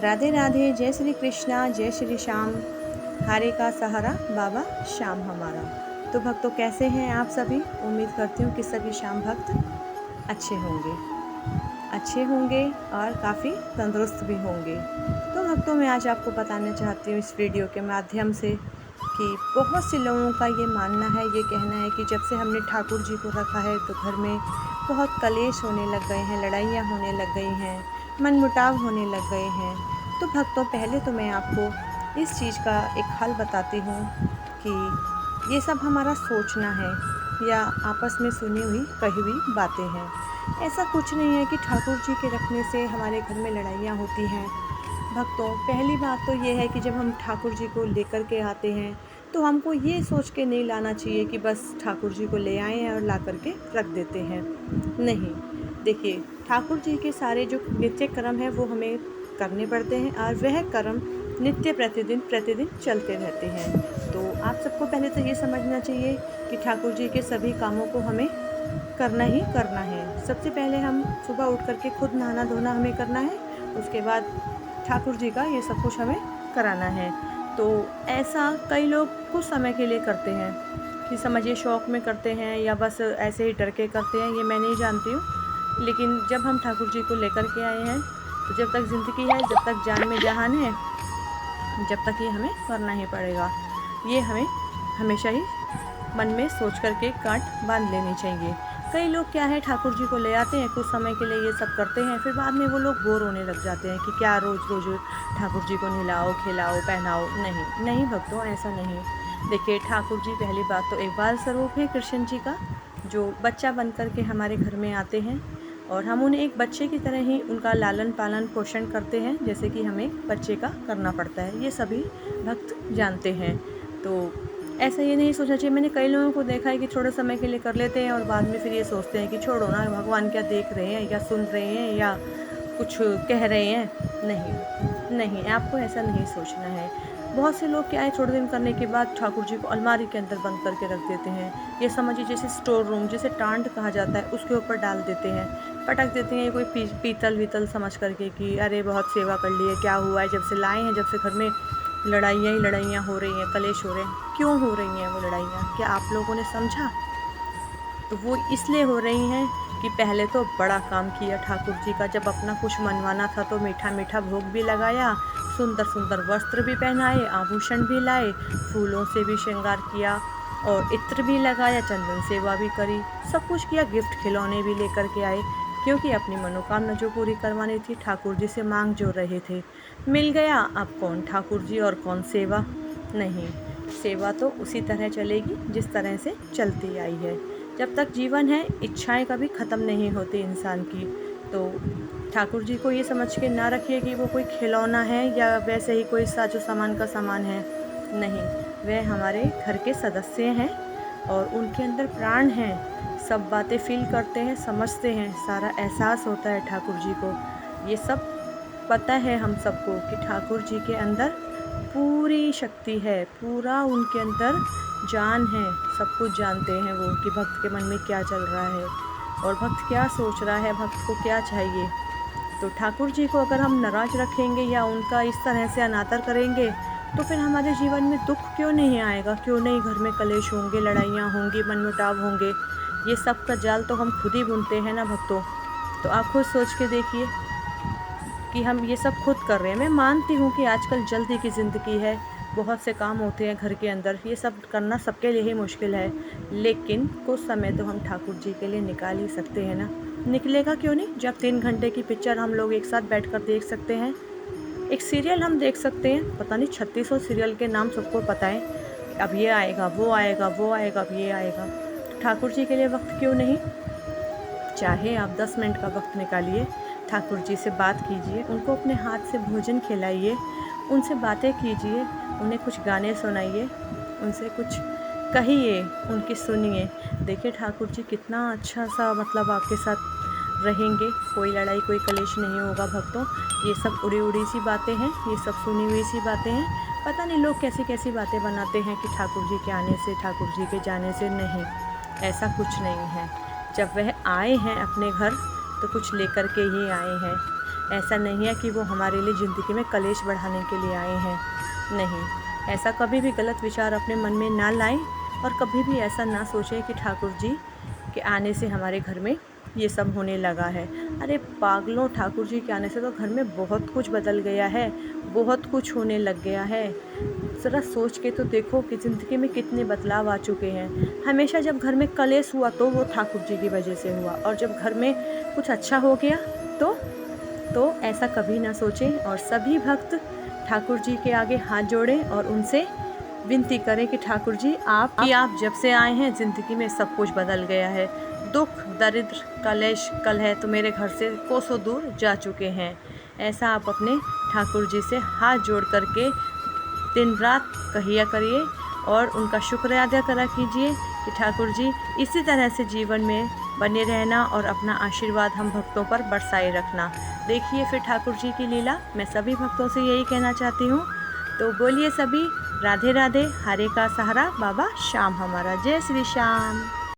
राधे राधे। जय श्री कृष्णा, जय श्री श्याम। हारे का सहारा बाबा श्याम हमारा। तो भक्तों, कैसे हैं आप सभी? उम्मीद करती हूँ कि सभी श्याम भक्त अच्छे होंगे और काफ़ी तंदुरुस्त भी होंगे। तो भक्तों, मैं आज आपको बताना चाहती हूँ इस वीडियो के माध्यम से कि बहुत से लोगों का ये मानना है, ये कहना है कि जब से हमने ठाकुर जी को रखा है तो घर में बहुत कलेश होने लग गए हैं, लड़ाइयाँ होने लग गई हैं, मनमुटाव होने लग गए हैं। तो भक्तों, पहले तो मैं आपको इस चीज़ का एक हल बताती हूँ कि ये सब हमारा सोचना है या आपस में सुनी हुई कही हुई बातें हैं। ऐसा कुछ नहीं है कि ठाकुर जी के रखने से हमारे घर में लड़ाइयाँ होती हैं। भक्तों, पहली बात तो ये है कि जब हम ठाकुर जी को लेकर के आते हैं तो हमको ये सोच के नहीं लाना चाहिए कि बस ठाकुर जी को ले आए हैं और ला करके रख देते हैं। नहीं, देखिए, ठाकुर जी के सारे जो नित्य कर्म हैं वो हमें करने पड़ते हैं और वह कर्म नित्य प्रतिदिन चलते रहते हैं। तो आप सबको पहले तो ये समझना चाहिए कि ठाकुर जी के सभी कामों को हमें करना ही करना है। सबसे पहले हम सुबह उठ करके खुद नहाना धोना हमें करना है, उसके बाद ठाकुर जी का ये सब कुछ हमें कराना है। तो ऐसा कई लोग कुछ समय के लिए करते हैं कि समझिए शौक़ में करते हैं या बस ऐसे ही डर के करते हैं, ये मैं नहीं जानती हूँ। लेकिन जब हम ठाकुर जी को लेकर के आए हैं तो जब तक ज़िंदगी है, जब तक जान में जहान है, जब तक ये हमें करना ही पड़ेगा। ये हमें हमेशा ही मन में सोच कर के गांठ बांध लेनी चाहिए। कई लोग क्या है, ठाकुर जी को ले आते हैं, कुछ समय के लिए ये सब करते हैं, फिर बाद में वो लोग बोर होने लग जाते हैं कि क्या रोज़ रोज़ ठाकुर जी को नहलाओ, खिलाओ, पहनाओ। नहीं भक्तों, ऐसा नहीं। देखिए, ठाकुर जी पहली बात तो एक बाल स्वरूप है कृष्ण जी का, जो बच्चा बन कर के हमारे घर में आते हैं और हम उन्हें एक बच्चे की तरह ही उनका लालन पालन पोषण करते हैं, जैसे कि हमें बच्चे का करना पड़ता है। ये सभी भक्त जानते हैं। तो ऐसा ये नहीं सोचना चाहिए। मैंने कई लोगों को देखा है कि थोड़े समय के लिए कर लेते हैं और बाद में फिर ये सोचते हैं कि छोड़ो ना, भगवान क्या देख रहे हैं या सुन रहे हैं या कुछ कह रहे हैं। नहीं, आपको ऐसा नहीं सोचना है। बहुत से लोग क्या है, थोड़े दिन करने के बाद ठाकुर जी को अलमारी के अंदर बंद करके रख देते हैं। ये समझिए जैसे स्टोर रूम, जिसे टांड कहा जाता है, उसके ऊपर डाल देते हैं, पटक देते हैं। ये कोई पीतल वीतल समझ करके कि अरे बहुत सेवा कर ली है, क्या हुआ है, जब से लाए हैं, जब से घर में लड़ाइयाँ ही लड़ाइयाँ हो रही हैं, कलेश हो रहे हैं। क्यों हो रही हैं वो लड़ाइयाँ? क्या आप लोगों ने समझा? तो वो इसलिए हो रही हैं कि पहले तो बड़ा काम किया ठाकुर जी का। जब अपना कुछ मनवाना था तो मीठा मीठा भोग भी लगाया, सुंदर सुंदर वस्त्र भी पहनाए, आभूषण भी लाए, फूलों से भी श्रृंगार किया और इत्र भी लगाया, चंदन सेवा भी करी, सब कुछ किया। गिफ्ट खिलौने भी लेकर के आए, क्योंकि अपनी मनोकामना जो पूरी करवानी थी, ठाकुर जी से मांग जो रहे थे, मिल गया। अब कौन ठाकुर जी और कौन सेवा? नहीं, सेवा तो उसी तरह चलेगी जिस तरह से चलती आई है। जब तक जीवन है, इच्छाएं कभी ख़त्म नहीं होती इंसान की। तो ठाकुर जी को ये समझ के ना रखिए कि वो कोई खिलौना है या वैसे ही कोई साजो सामान का सामान है। नहीं, वह हमारे घर के सदस्य हैं और उनके अंदर प्राण हैं। सब बातें फील करते हैं, समझते हैं, सारा एहसास होता है ठाकुर जी को। ये सब पता है हम सबको कि ठाकुर जी के अंदर पूरी शक्ति है, पूरा उनके अंदर जान है। सब कुछ जानते हैं वो कि भक्त के मन में क्या चल रहा है और भक्त क्या सोच रहा है, भक्त को क्या चाहिए। तो ठाकुर जी को अगर हम नाराज़ रखेंगे या उनका इस तरह से अनादर करेंगे तो फिर हमारे जीवन में दुख क्यों नहीं आएगा? क्यों नहीं घर में कलेश होंगे, लड़ाइयाँ होंगी, मनमुटाव होंगे? ये सब का जाल तो हम खुद ही बुनते हैं ना भक्तों। तो आप खुद सोच के देखिए कि हम ये सब खुद कर रहे हैं। मैं मानती हूँ कि आजकल जल्दी की ज़िंदगी है, बहुत से काम होते हैं घर के अंदर, ये सब करना सबके लिए ही मुश्किल है। लेकिन कुछ समय तो हम ठाकुर जी के लिए निकाल ही सकते हैं ना। निकलेगा क्यों नहीं? जब 3 घंटे की पिक्चर हम लोग एक साथ बैठकर देख सकते हैं, एक सीरियल हम देख सकते हैं। पता नहीं 3600 सीरियल के नाम सबको पता है कि अब ये आएगा, वो आएगा, वो आएगा, अब ये आएगा। तो ठाकुर जी के लिए वक्त क्यों नहीं? चाहे आप 10 मिनट का वक्त निकालिए, ठाकुर जी से बात कीजिए, उनको अपने हाथ से भोजन खिलाइए, उनसे बातें कीजिए, उन्हें कुछ गाने सुनाइए, उनसे कुछ कहिए, उनकी सुनिए। देखिए ठाकुर जी कितना अच्छा सा मतलब आपके साथ रहेंगे। कोई लड़ाई, कोई कलेश नहीं होगा भक्तों। ये सब उड़ी उड़ी सी बातें हैं, ये सब सुनी हुई सी बातें हैं। पता नहीं लोग कैसी कैसी बातें बनाते हैं कि ठाकुर जी के आने से, ठाकुर जी के जाने से। नहीं, ऐसा कुछ नहीं है। जब वह आए हैं अपने घर तो कुछ लेकर के ही आए हैं। ऐसा नहीं है कि वो हमारे लिए ज़िंदगी में कलेश बढ़ाने के लिए आए हैं। नहीं, ऐसा कभी भी गलत विचार अपने मन में ना लाएं और कभी भी ऐसा ना सोचें कि ठाकुर जी के आने से हमारे घर में ये सब होने लगा है। अरे पागलों, ठाकुर जी के आने से तो घर में बहुत कुछ बदल गया है, बहुत कुछ होने लग गया है। ज़रा सोच के तो देखो कि ज़िंदगी में कितने बदलाव आ चुके हैं। हमेशा जब घर में कलेश हुआ तो वो ठाकुर जी की वजह से हुआ, और जब घर में कुछ अच्छा हो गया तो ऐसा कभी ना सोचें और सभी भक्त ठाकुर जी के आगे हाथ जोड़ें और उनसे विनती करें कि ठाकुर जी आप जब से आए हैं ज़िंदगी में सब कुछ बदल गया है। दुख, दरिद्र, कलेश, कलह तो मेरे घर से कोसों दूर जा चुके हैं। ऐसा आप अपने ठाकुर जी से हाथ जोड़ करके दिन रात कहिया करिए और उनका शुक्र अदा करा कीजिए कि ठाकुर जी इसी तरह से जीवन में बने रहना और अपना आशीर्वाद हम भक्तों पर बरसाए रखना। देखिए फिर ठाकुर जी की लीला। मैं सभी भक्तों से यही कहना चाहती हूँ। तो बोलिए सभी राधे राधे, हरे का सहारा बाबा श्याम हमारा। जय श्री श्याम।